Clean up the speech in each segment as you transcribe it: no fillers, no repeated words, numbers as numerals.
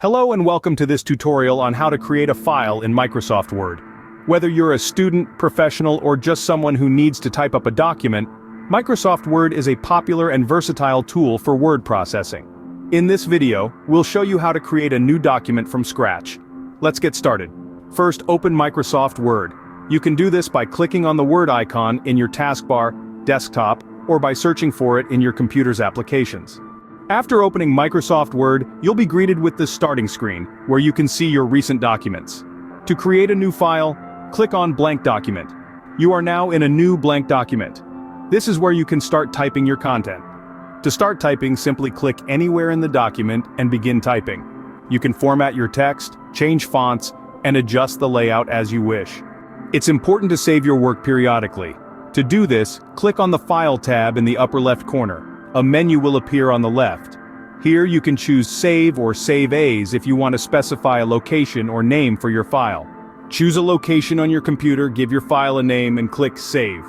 Hello and welcome to this tutorial on how to create a file in Microsoft Word. Whether you're a student, professional, or just someone who needs to type up a document, Microsoft Word is a popular and versatile tool for word processing. In this video, we'll show you how to create a new document from scratch. Let's get started. First, open Microsoft Word. You can do this by clicking on the Word icon in your taskbar, desktop, or by searching for it in your computer's applications. After opening Microsoft Word, you'll be greeted with this starting screen, where you can see your recent documents. To create a new file, click on Blank Document. You are now in a new blank document. This is where you can start typing your content. To start typing, simply click anywhere in the document and begin typing. You can format your text, change fonts, and adjust the layout as you wish. It's important to save your work periodically. To do this, click on the File tab in the upper left corner. A menu will appear on the left. Here you can choose Save or Save As if you want to specify a location or name for your file. Choose a location on your computer, give your file a name, and click Save.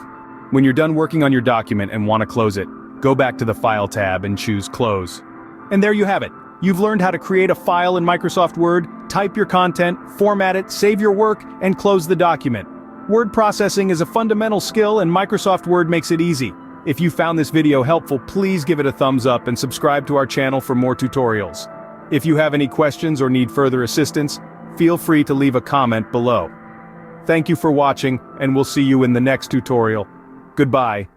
When you're done working on your document and want to close it, go back to the File tab and choose Close. And there you have it. You've learned how to create a file in Microsoft Word, type your content, format it, save your work, and close the document. Word processing is a fundamental skill and Microsoft Word makes it easy. If you found this video helpful, please give it a thumbs up and subscribe to our channel for more tutorials. If you have any questions or need further assistance, feel free to leave a comment below. Thank you for watching, and we'll see you in the next tutorial. Goodbye.